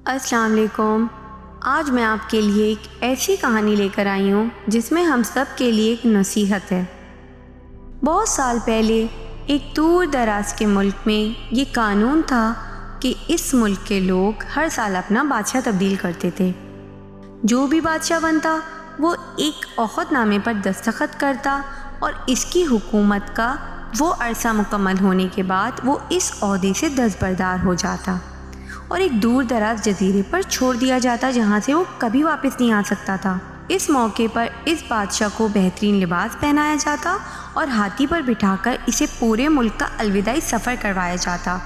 السلام علیکم۔ آج میں آپ کے لیے ایک ایسی کہانی لے کر آئی ہوں جس میں ہم سب کے لیے ایک نصیحت ہے۔ بہت سال پہلے ایک دور دراز کے ملک میں یہ قانون تھا کہ اس ملک کے لوگ ہر سال اپنا بادشاہ تبدیل کرتے تھے۔ جو بھی بادشاہ بنتا وہ ایک عہد نامے پر دستخط کرتا اور اس کی حکومت کا وہ عرصہ مکمل ہونے کے بعد وہ اس عہدے سے دستبردار ہو جاتا اور ایک دور دراز جزیرے پر چھوڑ دیا جاتا جہاں سے وہ کبھی واپس نہیں آ سکتا تھا۔ اس موقع پر اس بادشاہ کو بہترین لباس پہنایا جاتا اور ہاتھی پر بٹھا کر اسے پورے ملک کا الوداعی سفر کروایا جاتا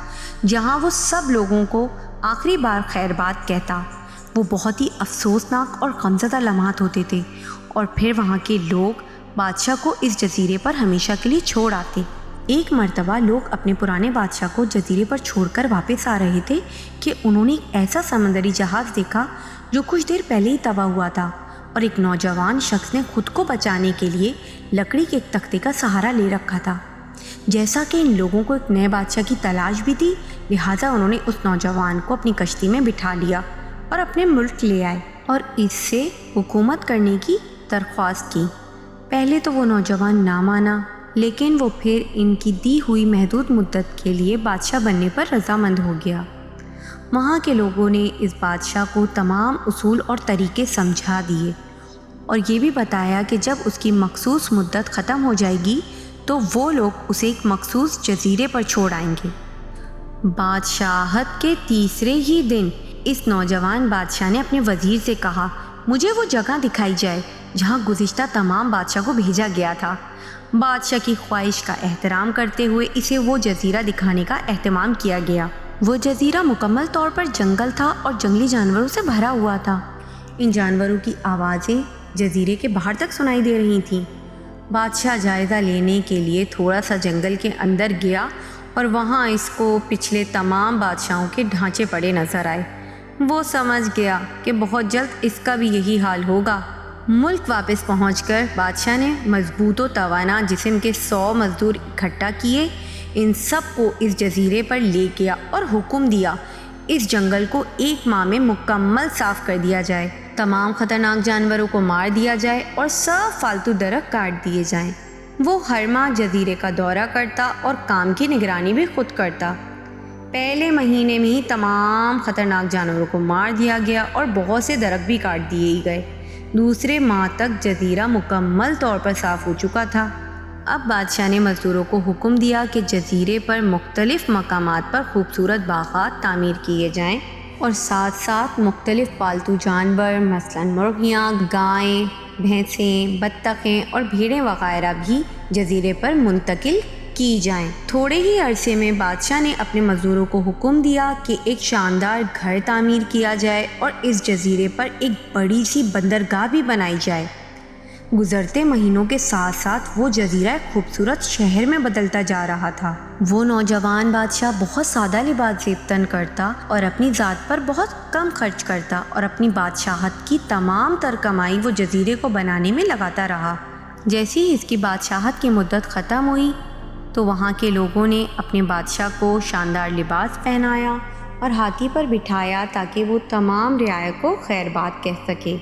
جہاں وہ سب لوگوں کو آخری بار خیر باد کہتا۔ وہ بہت ہی افسوسناک اور غمزدہ لمحات ہوتے تھے اور پھر وہاں کے لوگ بادشاہ کو اس جزیرے پر ہمیشہ کے لیے چھوڑ آتے۔ ایک مرتبہ لوگ اپنے پرانے بادشاہ کو جزیرے پر چھوڑ کر واپس آ رہے تھے کہ انہوں نے ایک ایسا سمندری جہاز دیکھا جو کچھ دیر پہلے ہی تباہ ہوا تھا اور ایک نوجوان شخص نے خود کو بچانے کے لیے لکڑی کے ایک تختے کا سہارا لے رکھا تھا۔ جیسا کہ ان لوگوں کو ایک نئے بادشاہ کی تلاش بھی تھی، لہٰذا انہوں نے اس نوجوان کو اپنی کشتی میں بٹھا لیا اور اپنے ملک لے آئے اور اس سے حکومت کرنے کی درخواست کی۔ پہلے تو وہ نوجوان نہ مانا، لیکن وہ پھر ان کی دی ہوئی محدود مدت کے لیے بادشاہ بننے پر رضامند ہو گیا۔ وہاں کے لوگوں نے اس بادشاہ کو تمام اصول اور طریقے سمجھا دیے اور یہ بھی بتایا کہ جب اس کی مخصوص مدت ختم ہو جائے گی تو وہ لوگ اسے ایک مخصوص جزیرے پر چھوڑ آئیں گے۔ بادشاہت کے تیسرے ہی دن اس نوجوان بادشاہ نے اپنے وزیر سے کہا، مجھے وہ جگہ دکھائی جائے جہاں گزشتہ تمام بادشاہ کو بھیجا گیا تھا۔ بادشاہ کی خواہش کا احترام کرتے ہوئے اسے وہ جزیرہ دکھانے کا اہتمام کیا گیا۔ وہ جزیرہ مکمل طور پر جنگل تھا اور جنگلی جانوروں سے بھرا ہوا تھا۔ ان جانوروں کی آوازیں جزیرے کے باہر تک سنائی دے رہی تھیں۔ بادشاہ جائزہ لینے کے لیے تھوڑا سا جنگل کے اندر گیا اور وہاں اس کو پچھلے تمام بادشاہوں کے ڈھانچے پڑے نظر آئے۔ وہ سمجھ گیا کہ بہت جلد اس کا بھی یہی حال ہوگا۔ ملک واپس پہنچ کر بادشاہ نے مضبوط و توانا جسم کے 100 مزدور اکٹھا کیے، ان سب کو اس جزیرے پر لے گیا اور حکم دیا اس جنگل کو 1 ماہ میں مکمل صاف کر دیا جائے، تمام خطرناک جانوروں کو مار دیا جائے اور سب فالتو درخت کاٹ دیے جائیں۔ وہ ہر ماہ جزیرے کا دورہ کرتا اور کام کی نگرانی بھی خود کرتا۔ پہلے مہینے میں ہی تمام خطرناک جانوروں کو مار دیا گیا اور بہت سے درخت بھی کاٹ دیے گئے۔ دوسرے ماہ تک جزیرہ مکمل طور پر صاف ہو چکا تھا۔ اب بادشاہ نے مزدوروں کو حکم دیا کہ جزیرے پر مختلف مقامات پر خوبصورت باغات تعمیر کیے جائیں اور ساتھ ساتھ مختلف پالتو جانور مثلاً مرغیاں، گائیں، بھینسیں، بطخیں اور بھیڑیں وغیرہ بھی جزیرے پر منتقل کی جائیں۔ تھوڑے ہی عرصے میں بادشاہ نے اپنے مزدوروں کو حکم دیا کہ ایک شاندار گھر تعمیر کیا جائے اور اس جزیرے پر ایک بڑی سی بندرگاہ بھی بنائی جائے۔ گزرتے مہینوں کے ساتھ ساتھ وہ جزیرہ ایک خوبصورت شہر میں بدلتا جا رہا تھا۔ وہ نوجوان بادشاہ بہت سادہ لباس زیب تن کرتا اور اپنی ذات پر بہت کم خرچ کرتا اور اپنی بادشاہت کی تمام تر کمائی وہ جزیرے کو بنانے میں لگاتا رہا۔ جیسے ہی اس کی بادشاہت کی مدت ختم ہوئی تو وہاں کے لوگوں نے اپنے بادشاہ کو شاندار لباس پہنایا اور ہاتھی پر بٹھایا تاکہ وہ تمام رعایا کو خیر باد کہہ سکے۔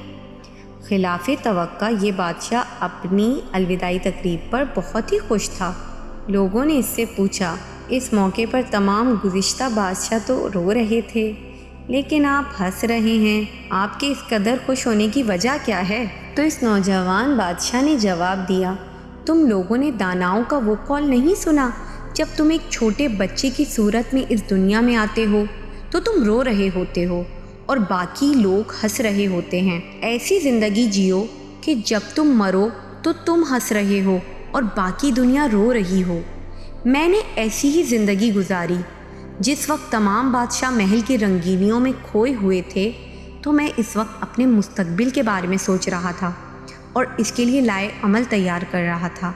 خلاف توقع یہ بادشاہ اپنی الوداعی تقریب پر بہت ہی خوش تھا۔ لوگوں نے اس سے پوچھا، اس موقع پر تمام گزشتہ بادشاہ تو رو رہے تھے لیکن آپ ہنس رہے ہیں، آپ کے اس قدر خوش ہونے کی وجہ کیا ہے؟ تو اس نوجوان بادشاہ نے جواب دیا، تم لوگوں نے داناؤں کا وہ قول نہیں سنا، جب تم ایک چھوٹے بچے کی صورت میں اس دنیا میں آتے ہو تو تم رو رہے ہوتے ہو اور باقی لوگ ہنس رہے ہوتے ہیں۔ ایسی زندگی جیو کہ جب تم مرو تو تم ہنس رہے ہو اور باقی دنیا رو رہی ہو۔ میں نے ایسی ہی زندگی گزاری۔ جس وقت تمام بادشاہ محل کی رنگینیوں میں کھوئے ہوئے تھے تو میں اس وقت اپنے مستقبل کے بارے میں سوچ رہا تھا اور اس کے لیے لائے عمل تیار کر رہا تھا۔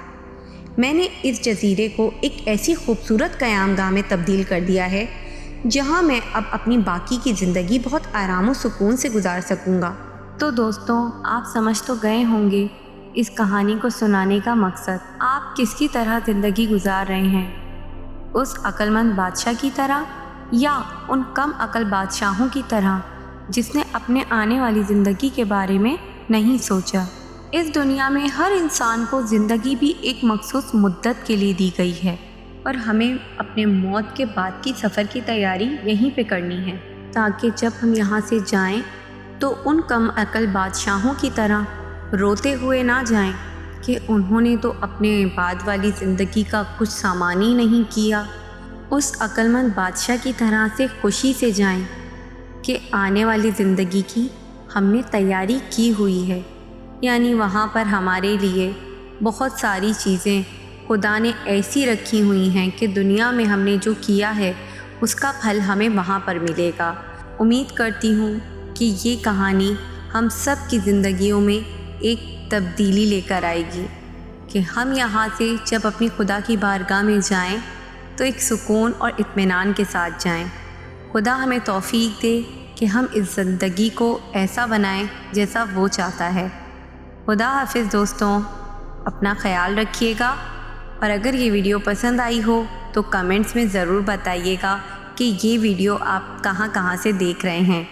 میں نے اس جزیرے کو ایک ایسی خوبصورت قیام گاہ میں تبدیل کر دیا ہے جہاں میں اب اپنی باقی کی زندگی بہت آرام و سکون سے گزار سکوں گا۔ تو دوستوں، آپ سمجھ تو گئے ہوں گے اس کہانی کو سنانے کا مقصد۔ آپ کس کی طرح زندگی گزار رہے ہیں؟ اس عقل مند بادشاہ کی طرح یا ان کم عقل بادشاہوں کی طرح جس نے اپنے آنے والی زندگی کے بارے میں نہیں سوچا۔ اس دنیا میں ہر انسان کو زندگی بھی ایک مخصوص مدت کے لیے دی گئی ہے، اور ہمیں اپنے موت کے بعد کی سفر کی تیاری یہیں پہ کرنی ہے، تاکہ جب ہم یہاں سے جائیں تو ان کم عقل بادشاہوں کی طرح روتے ہوئے نہ جائیں کہ انہوں نے تو اپنے بعد والی زندگی کا کچھ سامان ہی نہیں کیا۔ اس عقل مند بادشاہ کی طرح سے خوشی سے جائیں کہ آنے والی زندگی کی ہم نے تیاری کی ہوئی ہے، یعنی وہاں پر ہمارے لیے بہت ساری چیزیں خدا نے ایسی رکھی ہوئی ہیں کہ دنیا میں ہم نے جو کیا ہے اس کا پھل ہمیں وہاں پر ملے گا۔ امید کرتی ہوں کہ یہ کہانی ہم سب کی زندگیوں میں ایک تبدیلی لے کر آئے گی، کہ ہم یہاں سے جب اپنی خدا کی بارگاہ میں جائیں تو ایک سکون اور اطمینان کے ساتھ جائیں۔ خدا ہمیں توفیق دے کہ ہم اس زندگی کو ایسا بنائیں جیسا وہ چاہتا ہے۔ خدا حافظ دوستوں، اپنا خیال رکھیے گا، اور اگر یہ ویڈیو پسند آئی ہو تو کمنٹس میں ضرور بتائیے گا کہ یہ ویڈیو آپ کہاں سے دیکھ رہے ہیں۔